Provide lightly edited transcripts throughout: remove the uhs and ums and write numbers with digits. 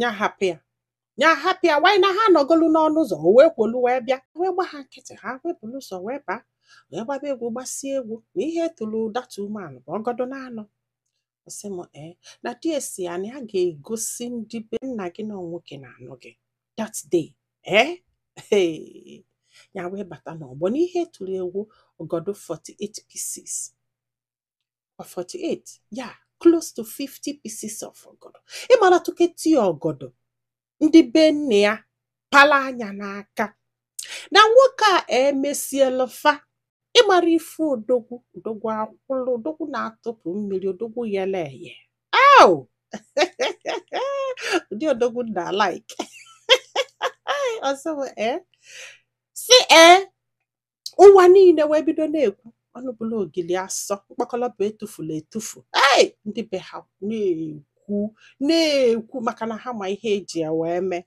nya hapịa nya hapịa wanyị na ha nọgolu n'ọnụ ụzọ o wee kwolu wee bịa wee gba ha nkịtị ha wee bulu ụzọ wee baa wee gbaba egwu gbasie egwu na ihe tụrụ data umeanụ bụ ọgọdọ na-anọ ọsị m na di esi ya na ya ga-egosi ndị be nna gị na nwoke na-anụ gị that day ya wee bata n'ọgbọ n'ihe tụrụ egwu ọgọdọ 48 pieces or 48 yeah close to 50 pieces of ọgọdọ ịmara tuketi ọgọdọ ndị be nne ya pala anya n'aka na nwoke a emesiela fa ịmara ife odogwu akwụlụ odogwu na-atụpụ mmiri odogwu yele eye au ụdị odogwu na like ọsọ si ụwa niile wee bido na-ekwu ọnụbụla ogili asọ mkpakọlọba etufula etufu ndị be ha na-ekwu maka na ha ma ihe eji ya wee mee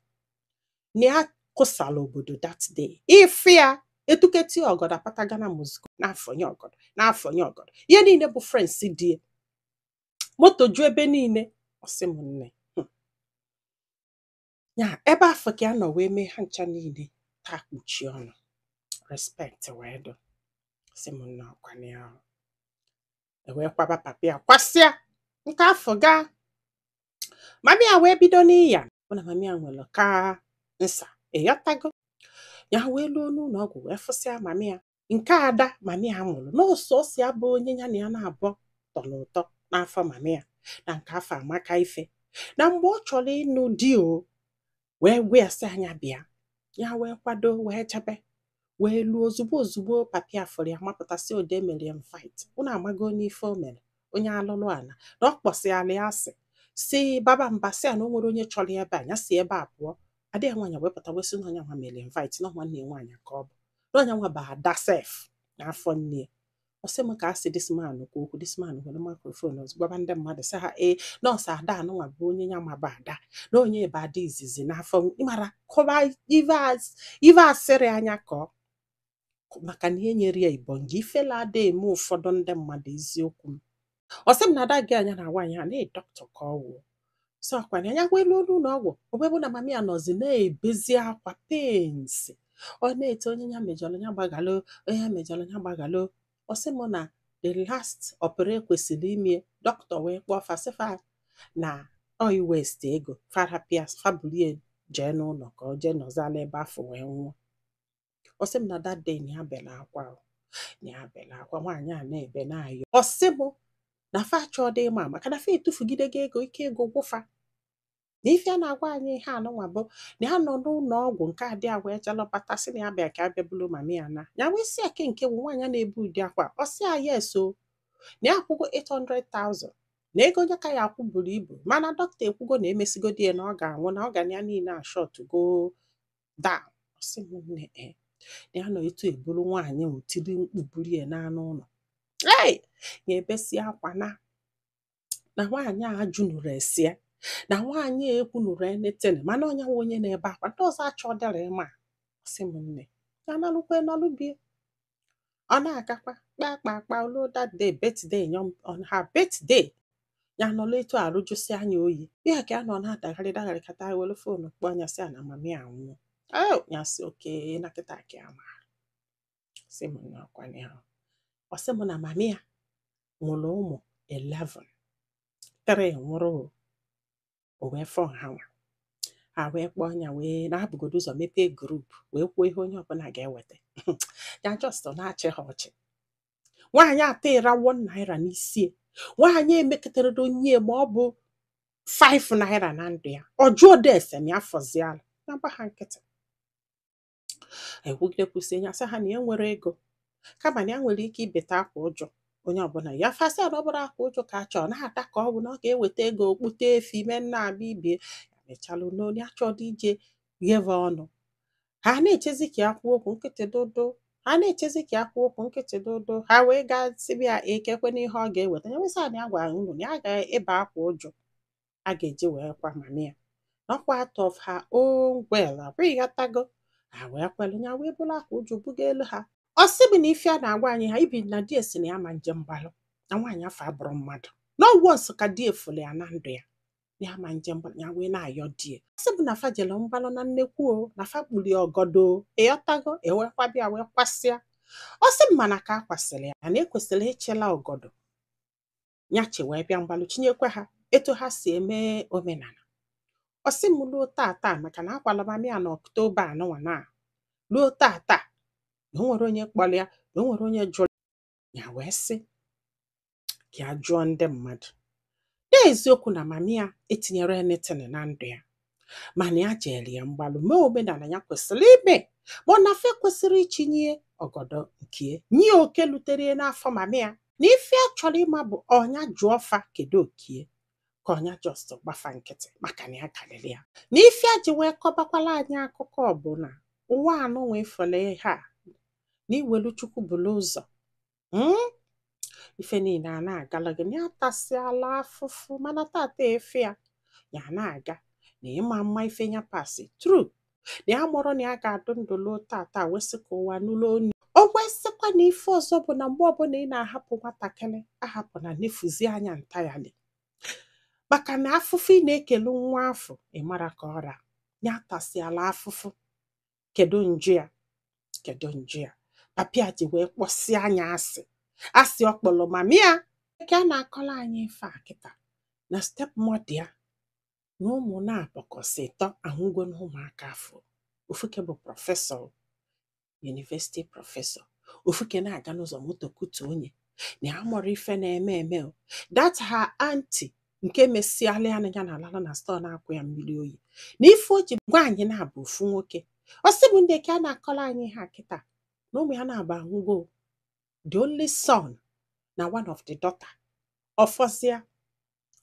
na ya kụsala obodo that day ife ya etuketi ọgọdọ apatagana muziko n'afọnye ọgọdọ ihe niile bụ friends die moto ju ebe niile ọsị m nne ya ebe afọ ka ya nọ wee mee ha ncha niile taa kpuchi ọnụ respect wee do ọsị m nne ọkwanye ahụ ewee kwaba papi ya kwasịa nke afọ gaa mami ya wee bido n'iya bụ na mami ya nwere ka nsa ịghọtago ya wee luo n'ụlọ ọgwụ wee fụsịa mami ya nke ada mami ya mụrụ n'ọsọ osi abụ onye ya na ya na-abụ tọrọ ụtọ n'afọ mami ya na nke afọ amaka ife na mgbe ọ chọrọ ịnụ di o wee gwe ya sị anya bịa ya wee kwado wee chebe wee luo ozugbo papi afọrọ ya mapụtasị ode mere ya fight ụnụ amago n'ife o mere onye alụlụ ana na ọ kpọsịala ya asị si baba mba sị a na o nwere onye chọrọ ebe a ya si ebe a pụọ adịghị nwaanyị wepụta wesị na onye nwa mere invite na nwanne ya nwaanyị ka ọ bụ na onye nwa bụ ada sef n'afọ nne ya ọsị m ka asị disman kwa okwu disman nwere microphone gwaba ndị mmadụ sị ha nọọsụ ada anụnwa bụ onye ya maba ada na onye ebe ada izizi n'afọ ịmara kọba ive asịrị anya ka ọ maka na ihe nyere ya ibongi ifela ada eme ụfọdụ ndị mmadụ eziokwu m ọsị m na ada gị anya na nwaanyị ha na-edọkịta ka ọ wụọ so akwanye anya welu olu na ọgwụ obebụ na mami ya nọzi na-ebezi akwa pensi ọ na-ete onye ya mejọrọ ya gbagalo onye ya mejọrọ ya gbagalo ọsị m na the last opera kwesịrị ime dọkịta wee kpọọ fasifa na oyi west ego farapia fabulie jee n'ụlọ ka ọ jee nọzala ebe afọ wee nwụọ ọsị m na that day na ya bela akwa nwaanyị a na-ebe na-ayọ ọsị m na fa chọọ dị mma maka na fa etufugide gị ego ike ego gwụfa na ife a na-agwa anyị ihe anụnwa bụ na ya nọ n'ụlọ ọgwụ nke adị a wee jalọbatasị na ya bịa ka abịa bulu mami ya na ya wee si ake nke bụ nwaanyị na-ebu ụdị akwa ọsị a yes o na ya akwụgo 800,000 na ego onye ka ya akwụ buru ibu mana dọkịta ekwugo na emesigodo ya na ọ ga-anwụ na ọ ga na ya niile ashọt go down ọsị m nne na ya nọ etu eburu nwaanyị otiri mkpu buru ya n'anụ ụlọ ya ebesi akwa na nwaanyị a junuru esie na nwaanyị ekwunuru eneten mana onye nwe onye na-ebe akwa ndị ọzọ achọ dịrị ịma ọsị m nne ya nalụkwe nọlụbie ọ na-agakwa kpakpa olu that day birthday on her birthday ya nọlụ etu arụjụsi anya oyi ya ka ya nọ na-adagharị kata welu fonu kpọ anya sị na mami anwụọ ya sị oke na kịta ka ya ma sị m na ọkwanye ahụ ọsị m na mami ya nwụrụ ụmụ 11 3 nwụrụ o wee fọ ha wee kpọọ anya wee na-abụgodo ụzọ mepee grup wee kwuo ihe onye ọbụla ga-eweta ya just na-achị ha ọchị nwaanyị atọ ịra 1 naira n'isi nwaanyị emekọtara onye ma ọ bụ 5 naira na ndụ ya ọjụọ desem ya fọziala na gba ha nkịtị ewugide kwụsị ya sị ha na ya nwere ego kama na ya nwere ike ibeta akwa ụjọ onye ọbụla ya fasị na ọ bụrụ akwa ụjọ ka a chọọ na-ata ka ọ bụ na ọ ga-eweta ego okpute efi ime nna abịa ibie ya mechalụ n'onye achọdụ ije gheve ọnụ ha na-echezi ka ya kwuo okwu nkịtị dodo ha wee gaa sibịa ekekwe n'ihe ọ ga-eweta ya wesa na ya gwara unu na ya ga-ebe akwa ụjọ a ga-eji wee kwa mami ya n'ọkwa out of her own well abụghị ghọtago ha wee kwelu ya wee bụrụ akwa ụjọ buga elu ha ọ sịbụ na ife a na-agwa anyị ha ibi na di esi na ya ma njem mgbalụ na nwaanyị afọ abụrụ mmadụ n'ọwụ nsọ ka di efule ya na ndụ ya ya ma nje mgbalụ ya wee na-ayọ die sị bụ na fa jele mgbalụ na nnekwu o na fa kpuli ọgọdọ ịghọtago ewekwa bịa wee kwasịa ọ sị m mana ka a kwasịrị ya na ekwesịrị ịchela ọgọdọ nyachi wee bịa mgbalụ chinyekwa ha etu ha si eme omenala ọ sị m luo tata maka na akwalaba ya na Ọktoba anụnwa na luo tata na o nwere onye kpọrọ ya na o nwere onye jụrụ ya wee sị ka a jụọ ndị mmadụ eziokwu na mami ya etinyere anything na ndụ ya mana ya jere ya mgbalụ mee omenala ya kwesịrị ime ma ọ na-afe kwesịrị ichinye ọgọdọ nke nye oke lutere n'afọ mami ya na ife a chọrọ ịma bụ ọnya jụọ fa kedu okie ka ọnya just gbafa nkịtị maka na ya karịrị ya na ife a ji wee kọbakwala anyị akụkọ ọbụla ụwa anụ wee fọle ha na iwelu chukwu bụla ụzọ ife niile a na-agala gị na ya tasịala afụfụ mana tata efe ya na-aga na ịma mma ife ya pasi tru na ya mụrụ na ya ga-adụ ndụ luo tata wesị ka ụwa n'ụlọ onu o wesịkwa na ife ọzọ bụ na mgbe ọbụla ị na-ahapụ nwatakịrị ahapụ na nefuzi anya ntayali maka na afụfụ ị na-ekele nwa afọ ịmara ka ọra ya tasịala afụfụ kedu njụ ya papia ji wee kpọsịa anya asị ọkpọrọ mami ya ka a na-akọrọ anyị ife a kịta na stepmọda ya na ụmụ na-abọkọsị ịtọ ahụgo na ụmụaka afọ ofuke bụ prọfesọ yunivesiti prọfesọ ofuke na-aga n'ụzọ moto kutu onye na ya mụrụ ife na-eme eme that her aunty nke mesiala ya na ya na alala na stọọ na-akwụ ya mmiri oyi na ife o ji gwa anyị na-abụ ofu nwoke ọ sị bụ ndị ka a na-akọrọ anyị ha kịta na ụmụ ya na-aba ahụgo the only son na one of the daughter ọfọzịa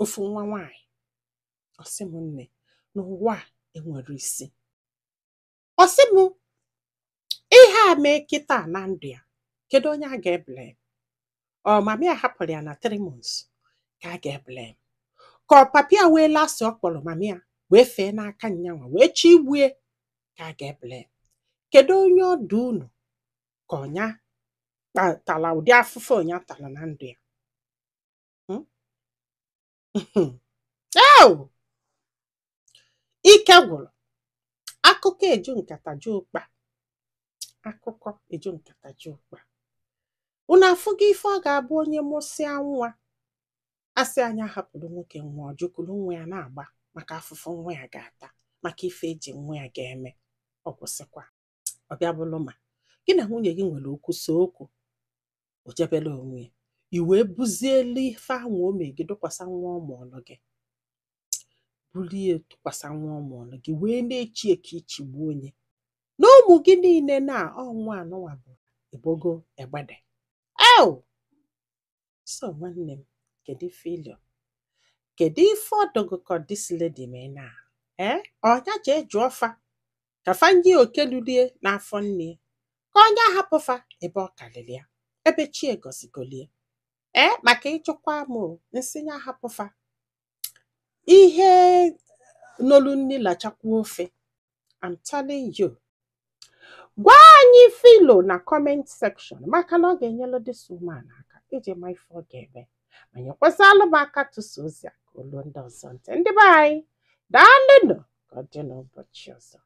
ofu nwa nwanyị ọsị m nne n'ụwa enwere isi ọsị m ihe a mee kịta na ndụ ya kedu onye a ga-ebele ọ mami ya hapụrụ ya na 3 months ka a ga-ebele ka ọ papi ya wee lasị ọkpọrọ mami ya wee fee n'aka nyanwa wee chi igbue ka a ga-ebele kedu onye ọdụ unu ka ọnya tala ụdị afụfụ ọnya tala na ndụ ya ike gwụrụ akụkọ eju nkata ju ụkpa unu afụgo ife ọ ga-abụ onye mụsịa nwa asị anya hapụrụ nwoke nwa ọjụkwuru nwa ya na-agba maka afụfụ nwa ya ga-ata maka ife eji nwa ya ga-eme ọ kwụsịkwa ọ bịa bụrụ ma gị na nwunye gị nwere okwu so okwu o jebela onwe ya iwe buzielu ife ahụ o megide tụkwasị nwa ọmụọlụ gị bulie tụkwasị nwa ọmụọlụ gị wee na-echi eke ichigbu onye na ụmụ gị niile na ọnwa anụnwa bụ ebogo egbede so nwanne m kedu filio kedu ife ọdọgụkọ dis lady mee na ọnya ji eju ọfa ka fanyi oke lulie n'afọ nne ka onye ahapụfa ebe ọ karịrị ya ebe chi egozigolie maka ịchụkwa m nsị ya hapụfa ihe n'olu nni lachakwa ofe I'm telling you gwa anyị filo na comment section maka na ọ ga-enyelu this woman aka iji ma ife ọ ga-eme ma nyekwasịalụ m aka tụsa ozi a ka olu ndị ọzọ ntị ndị be anyị daalụnụ ka ọ dị n'ụbọchị ọzọ